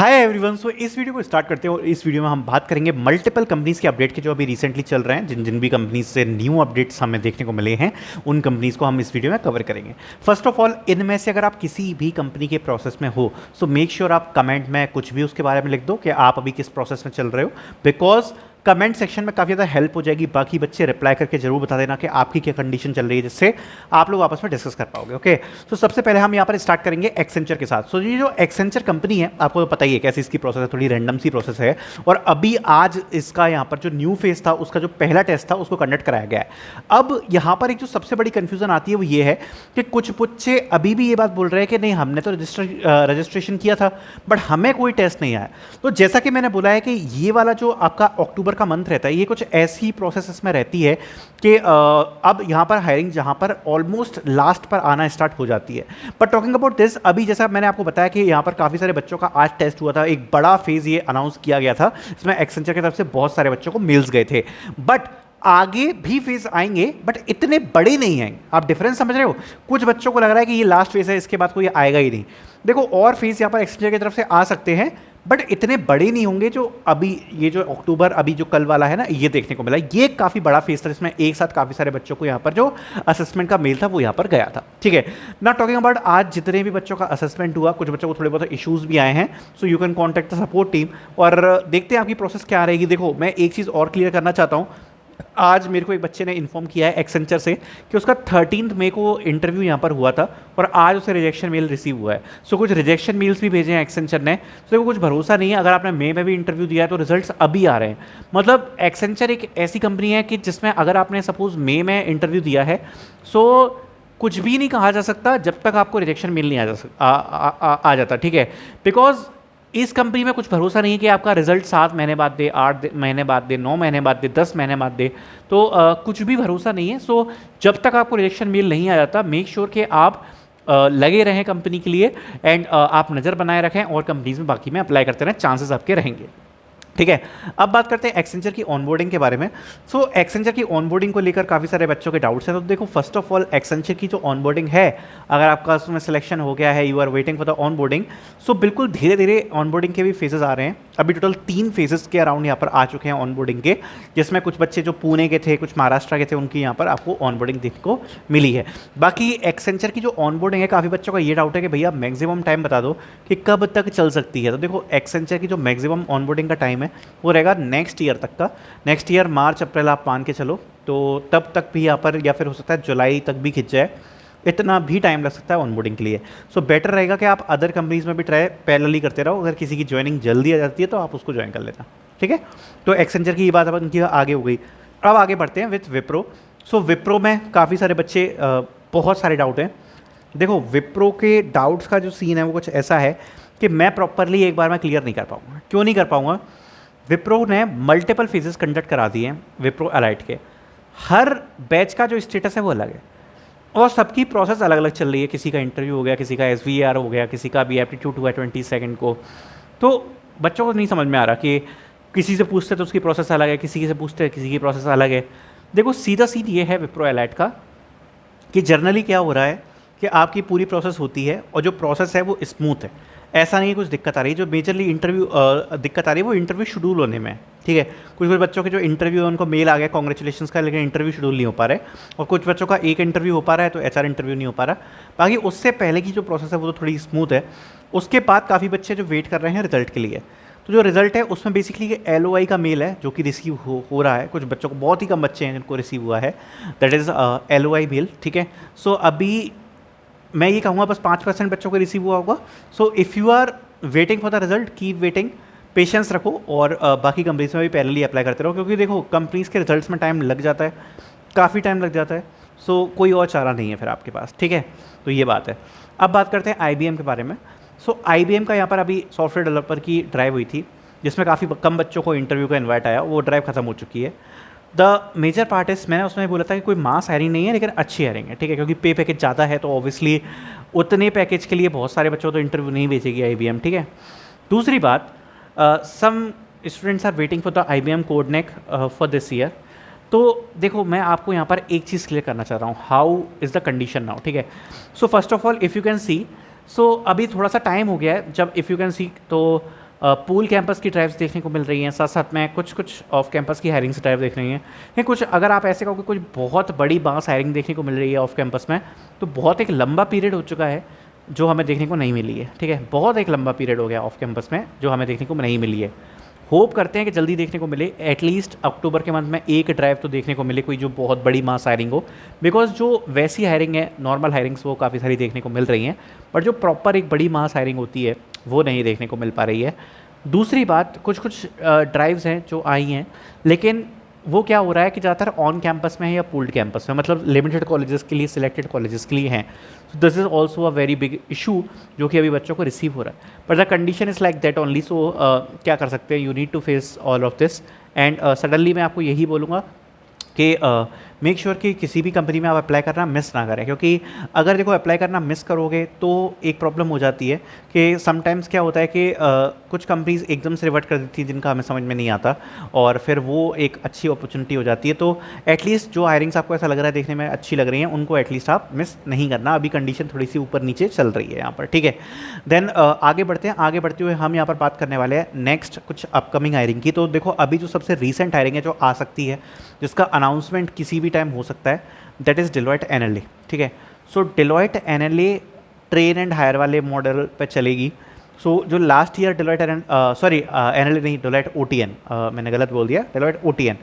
Hi everyone. सो इस video को start करते हैं और इस वीडियो में हम बात करेंगे मल्टीपल कंपनीज़ के अपडेट के जो अभी रिसेंटली चल रहे हैं। जिन जिन भी कंपनीज से न्यू अपडेट्स हमें देखने को मिले हैं उन कंपनीज़ को हम इस वीडियो में कवर करेंगे। फर्स्ट ऑफ ऑल, इनमें से अगर आप किसी भी कंपनी के प्रोसेस में हो सो मेक श्योर आप कमेंट में कुछ भी उसके बारे में लिख दो कि आप अभी किस प्रोसेस में चल रहे हो, बिकॉज कमेंट सेक्शन में काफ़ी ज़्यादा हेल्प हो जाएगी। बाकी बच्चे रिप्लाई करके जरूर बता देना कि आपकी क्या कंडीशन चल रही है, जिससे आप लोग आपस में डिस्कस कर पाओगे। ओके, तो सबसे पहले हम यहाँ पर स्टार्ट करेंगे एक्सेंचर के साथ। ये जो एक्सेंचर कंपनी है, आपको तो पता ही है कैसी इसकी प्रोसेस है, थोड़ी रैंडम सी प्रोसेस है। और अभी आज इसका यहाँ पर जो न्यू फेज था, उसका जो पहला टेस्ट था उसको कंडक्ट कराया गया है। अब यहाँ पर एक जो सबसे बड़ी कंफ्यूजन आती है वो ये है कि कुछ बच्चे अभी भी ये बात बोल रहे हैं कि नहीं, हमने तो रजिस्ट्रेशन किया था बट हमें कोई टेस्ट नहीं आया। तो जैसा कि मैंने बोला है कि ये वाला जो आपका अक्टूबर का मंथ रहता है, ये कुछ ऐसी प्रोसेस इसमें रहती है कि अब यहाँ पर हायरिंग जहाँ पर ऑलमोस्ट लास्ट पर आना स्टार्ट हो जाती है। बट टॉकिंग अबाउट दिस, अभी जैसा मैंने आपको बताया कि यहाँ पर काफ़ी सारे बच्चों का आज टेस्ट हुआ था, एक बड़ा फेज ये अनाउंस किया गया था, इसमें एक्सेंचर की तरफ से बहुत सारे बच्चों को मेल्स गए थे। बट आगे भी फेज आएंगे बट इतने बड़े नहीं आएंगे। आप डिफरेंस समझ रहे हो? कुछ बच्चों को लग रहा है कि ये लास्ट फेज है, इसके बाद कोई आएगा ही नहीं। देखो, और फेज यहाँ पर एक्सेंचर की तरफ से आ सकते हैं बट इतने बड़े नहीं होंगे जो अभी ये जो अक्टूबर अभी जो कल वाला है ना, ये देखने को मिला। ये काफ़ी बड़ा फेज था जिसमें एक साथ काफ़ी सारे बच्चों को यहाँ पर जो असेसमेंट का मेल था वो यहाँ पर गया था। ठीक है ना। टॉकिंग अबाउट आज जितने भी बच्चों का असेसमेंट हुआ, कुछ बच्चों को थोड़े बहुत इश्यूज भी आए हैं, so you can contact the support team और देखते हैं आपकी प्रोसेस क्या रहेगी। देखो, मैं एक चीज़ और क्लियर करना चाहता हूँ। आज मेरे को एक बच्चे ने इन्फॉर्म किया है एक्सेंचर से कि उसका 13 मई को इंटरव्यू यहाँ पर हुआ था और आज उसे रिजेक्शन मेल रिसीव हुआ है। सो कुछ रिजेक्शन मेल्स भी भेजे हैं एक्सेंचर ने। तो देखो, कुछ भरोसा नहीं है। अगर आपने मई में भी इंटरव्यू दिया है तो रिजल्ट्स अभी आ रहे हैं। मतलब एक्सेंचर एक ऐसी कंपनी है कि जिसमें अगर आपने सपोज मई में इंटरव्यू दिया है, सो कुछ भी नहीं कहा जा सकता जब तक आपको रिजेक्शन मेल नहीं आ जाता। ठीक है, बिकॉज इस कंपनी में कुछ भरोसा नहीं है कि आपका रिजल्ट 7 महीने बाद दे, 8 महीने बाद दे, 9 महीने बाद दे, 10 महीने बाद दे। तो कुछ भी भरोसा नहीं है। सो जब तक आपको रिजेक्शन मेल नहीं आ जाता, मेक श्योर कि आप लगे रहें कंपनी के लिए एंड आप नज़र बनाए रखें और कंपनीज में बाकी में अप्लाई करते रहें, चांसेस आपके रहेंगे। ठीक है, अब बात करते हैं एक्सेंचर की ऑनबोर्डिंग के बारे में। सो एक्सेंचर की ऑनबोर्डिंग को लेकर काफ़ी सारे बच्चों के डाउट्स हैं। तो देखो, फर्स्ट ऑफ ऑल, एक्सेंचर की जो ऑनबोर्डिंग है, अगर आपका उसमें सिलेक्शन हो गया है, you are waiting for the onboarding, so बिल्कुल धीरे धीरे ऑनबोर्डिंग के भी फेजेस आ रहे हैं। अभी टोटल 3 फेजेस के अराउंड यहाँ पर आ चुके हैं ऑनबोर्डिंग के, जिसमें कुछ बच्चे जो पुणे के थे, कुछ महाराष्ट्र के थे, उनकी यहाँ पर आपको ऑनबोर्डिंग देखने को मिली है। बाकी एक्सेंचर की जो ऑनबोर्डिंग है, काफ़ी बच्चों का ये डाउट है कि भैया मैक्सिमम टाइम बता दो कि कब तक चल सकती है। तो देखो, एक्सेंचर की जो मैक्सिमम ऑनबोर्डिंग का टाइम है वो रहेगा नेक्स्ट ईयर तक का। नेक्स्ट ईयर मार्च अप्रैल आप मान के चलो, तो तब तक भी यहाँ पर, या फिर हो सकता है जुलाई तक भी खिंच जाए, इतना भी टाइम लग सकता है ऑनबोर्डिंग के लिए। सो बेटर रहेगा कि आप अदर कंपनीज में भी ट्राई पैरेलली करते रहो। अगर किसी की ज्वाइनिंग जल्दी आ जाती है तो आप उसको ज्वाइन कर लेना। ठीक है, तो एक्सेंचर की ये बात अब उनकी आगे हो गई। अब आगे बढ़ते हैं विथ विप्रो। सो विप्रो में काफ़ी सारे बच्चे बहुत सारे डाउट हैं। देखो, विप्रो के डाउट्स का जो सीन है वो कुछ ऐसा है कि मैं प्रॉपरली एक बार में क्लियर नहीं कर पाऊँगा। क्यों नहीं कर पाऊँगा? विप्रो ने मल्टीपल फेजेस कंडक्ट करा दिए हैं विप्रो अलाइट के। हर बैच का जो स्टेटस है वो अलग है और सबकी प्रोसेस अलग अलग चल रही है। किसी का इंटरव्यू हो गया, किसी का SVR हो गया, किसी का भी एप्टीट्यूड हुआ 22 को। तो बच्चों को नहीं समझ में आ रहा कि किसी से पूछते तो उसकी प्रोसेस अलग है, किसी से पूछते किसी की प्रोसेस अलग है। देखो, सीधा सीध ये है विप्रो अलाइट का कि जर्नली क्या हो रहा है कि आपकी पूरी प्रोसेस होती है और जो प्रोसेस है वो स्मूथ है। ऐसा नहीं कुछ दिक्कत आ रही है। जो मेजरली इंटरव्यू दिक्कत आ रही है वो इंटरव्यू शेड्यूल होने में। ठीक है, कुछ कुछ बच्चों के जो इंटरव्यू है उनको मेल आ गया कॉन्ग्रेचुलेशंस का, लेकिन इंटरव्यू शेड्यूल नहीं हो पा रहा है। और कुछ बच्चों का एक इंटरव्यू हो पा रहा है तो HR इंटरव्यू नहीं हो पा रहा। बाकी उससे पहले की जो प्रोसेस है वो तो थोड़ी स्मूथ है। उसके बाद काफ़ी बच्चे जो वेट कर रहे हैं रिजल्ट के लिए, तो जो रिजल्ट है उसमें बेसिकली LOI का मेल है जो कि रिसीव हो रहा है। कुछ बच्चों को, बहुत ही कम बच्चे हैं जिनको रिसीव हुआ है, दैट इज़ LOI मेल। ठीक है, सो अभी मैं ये कहूँगा बस 5% बच्चों को रिसीव हुआ होगा। So if you are waiting for the result, keep waiting, patience रखो और बाकी कंपनीज में भी पैरेलली अप्लाई करते रहो, क्योंकि देखो कंपनीज के रिजल्ट्स में टाइम लग जाता है, काफ़ी टाइम लग जाता है। सो कोई और चारा नहीं है फिर आपके पास। ठीक है, तो ये बात है। अब बात करते हैं IBM के बारे में। सो IBM का यहाँ पर अभी सॉफ्टवेयर डेवलपर की ड्राइव हुई थी जिसमें काफ़ी कम बच्चों को इंटरव्यू का इन्वाइट आया। वो ड्राइव खत्म हो चुकी है। द मेजर पार्ट इज, मैंने उसमें बोला था कि कोई मास हायरिंग नहीं है लेकिन अच्छी हायरिंग है। ठीक है, क्योंकि पे पैकेज ज़्यादा है तो ऑब्वियसली उतने पैकेज के लिए बहुत सारे बच्चों को तो इंटरव्यू नहीं भेजेगी IBM। ठीक है, दूसरी बात, some students are waiting for the IBM कोडनेक फॉर दिस ईयर। तो देखो, मैं आपको यहाँ पर एक चीज़ क्लियर करना चाह रहा हूँ, how is the condition now. ठीक है, so first of all, if you can see, so अभी थोड़ा सा टाइम हो गया है जब, इफ़ यू कैन सी, तो पूल कैंपस की ड्राइव्स देखने को मिल रही हैं, साथ साथ में कुछ कुछ ऑफ कैंपस की हायरिंग्स ड्राइव देख रही हैं। या कुछ अगर आप ऐसे कहो कि कुछ बहुत बड़ी बांस हायरिंग देखने को मिल रही है ऑफ कैंपस में, तो बहुत एक लंबा पीरियड हो चुका है जो हमें देखने को नहीं मिली है। ठीक है, बहुत एक लंबा पीरियड हो गया ऑफ कैंपस में जो हमें देखने को नहीं मिली है। होप करते हैं कि जल्दी देखने को मिले, एटलीस्ट अक्टूबर के मंथ में एक ड्राइव तो देखने को मिले कोई जो बहुत बड़ी मास हायरिंग हो। बिकॉज जो वैसी हायरिंग है, नॉर्मल हायरिंग्स वो काफ़ी सारी देखने को मिल रही हैं, बट जो प्रॉपर एक बड़ी मास हायरिंग होती है वो नहीं देखने को मिल पा रही है। दूसरी बात, कुछ कुछ ड्राइव्स हैं जो आई हैं, लेकिन वो क्या हो रहा है कि ज़्यादातर ऑन कैंपस में है या पूल्ड कैंपस में, मतलब लिमिटेड कॉलेजेस के लिए, सिलेक्टेड कॉलेजेस के लिए हैं। So this is also a very big issue जो कि अभी बच्चों को रिसीव हो रहा है। But the condition is like that only. So क्या कर सकते हैं, you need to face all of this. And suddenly मैं आपको यही बोलूँगा कि मेक श्योर कि किसी भी कंपनी में आप अप्लाई करना मिस ना करें, क्योंकि अगर देखो अप्लाई करना मिस करोगे तो एक प्रॉब्लम हो जाती है कि समटाइम्स क्या होता है कि कुछ कंपनीज एकदम से रिवर्ट कर देती हैं जिनका हमें समझ में नहीं आता, और फिर वो एक अच्छी अपॉर्चुनिटी हो जाती है। तो एटलीस्ट जो हायरिंग्स आपको ऐसा लग रहा है देखने में अच्छी लग रही हैं, उनको एटलीस्ट आप मिस नहीं करना। अभी कंडीशन थोड़ी सी ऊपर नीचे चल रही है यहाँ पर, ठीक है। देन आगे बढ़ते हैं। आगे बढ़ते हुए हम यहाँ पर बात करने वाले हैं नेक्स्ट कुछ अपकमिंग हायरिंग की। तो देखो अभी जो सबसे रीसेंट हायरिंग है जो आ सकती है, जिसका अनाउंसमेंट किसी भी टाइम हो सकता है, दैट इज़ डेलॉयट एनएलए। ठीक है, सो डेलॉयट एनएलए ट्रेन एंड हायर वाले मॉडल पे चलेगी। सो जो लास्ट ईयर डेलॉयट एनएलए नहीं, डेलॉयट ओटीएन, मैंने गलत बोल दिया, डेलॉयट ओटीएन।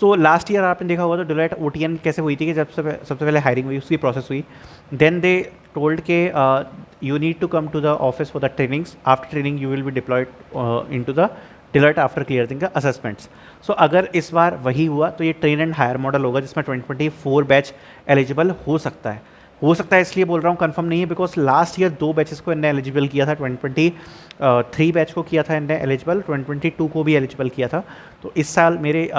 सो लास्ट ईयर आपने देखा होगा तो डेलॉयट ओटीएन कैसे हुई थी कि जब सबसे पहले हायरिंग हुई, उसकी प्रोसेस हुई, देन दे टोल्ड के you need to come to the office for the trainings, after training you will be deployed into the Deloitte after clearing the assessments. So अगर इस बार वही हुआ तो ये ट्रेन एंड हायर मॉडल होगा जिसमें 2024 batch eligible हो सकता है। हो सकता है इसलिए बोल रहा हूँ, कंफर्म नहीं है, बिकॉज लास्ट ईयर 2 बैचेस को इनने एलिजिबल किया था। 2023 बैच को किया था इनने एलिजिबल, 2022 को भी एलिजिबल किया था। तो इस साल मेरे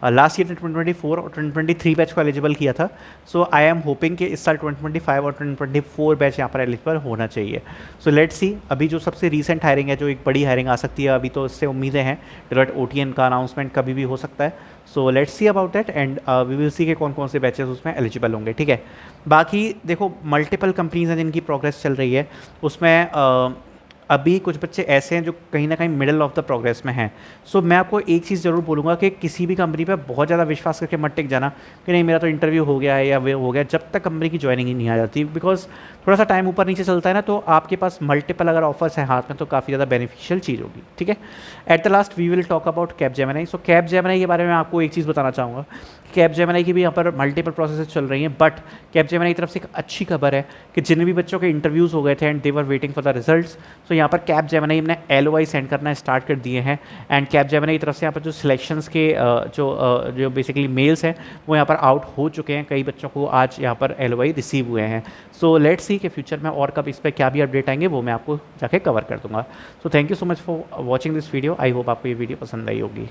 लास्ट ईयर ने 2024 और 2023 बैच को एलिजिबल किया था। सो आई एम होपिंग कि इस साल 2025 और 2024 बैच यहाँ पर एलिजिबल होना चाहिए। सो लेट्स सी, अभी जो सबसे रीसेंट हायरिंग है, जो एक बड़ी हायरिंग आ सकती है अभी, तो इससे उम्मीदें हैं डेलॉयट ओटीएन का अनाउंसमेंट कभी भी हो सकता है। So let's see about that and we will see के कौन कौन से बैचेस उसमें एलिजिबल होंगे। ठीक है, बाकी देखो मल्टीपल कंपनीज हैं जिनकी प्रोग्रेस चल रही है, उसमें अभी कुछ बच्चे ऐसे हैं जो कहीं ना कहीं मिडल ऑफ द प्रोग्रेस में हैं। सो मैं आपको एक चीज़ ज़रूर बोलूँगा कि किसी भी कंपनी पे बहुत ज़्यादा विश्वास करके मत टिक जाना कि नहीं मेरा तो इंटरव्यू हो गया है या वे हो गया, जब तक कंपनी की ज्वाइनिंग ही नहीं आ जाती। बिकॉज थोड़ा सा टाइम ऊपर नीचे चलता है ना, तो आपके पास मल्टीपल अगर ऑफर्स हैं हाथ में तो काफ़ी ज़्यादा बेनिफिशियल चीज़ होगी। ठीक है, at the last we will talk about Capgemini. So Capgemini के बारे में आपको एक चीज़ बताना चाहूँगा, कैपजेमिनी की भी यहाँ पर मल्टीपल प्रोसेसेस चल रही हैं, बट कैपजेमिनी की तरफ से एक अच्छी खबर है कि जिन भी बच्चों के इंटरव्यूज़ हो गए थे and they were waiting for the results, so यहाँ पर कैपजेमिनी ने LOI सेंड करना स्टार्ट कर दिए हैं। एंड कैपजेमिनी की तरफ से यहाँ पर जो सिलेक्शंस के जो बेसिकली मेल्स हैं वो यहाँ पर आउट हो चुके हैं। कई बच्चों को आज यहाँ पर LOI रिसीव हुए हैं। सो लेट्स सी कि फ्यूचर में और कब इस पर क्या भी अपडेट आएंगे वो मैं आपको जाके कवर कर दूँगा। So thank you so much for watching this video. I hope आपको ये वीडियो पसंद आई होगी।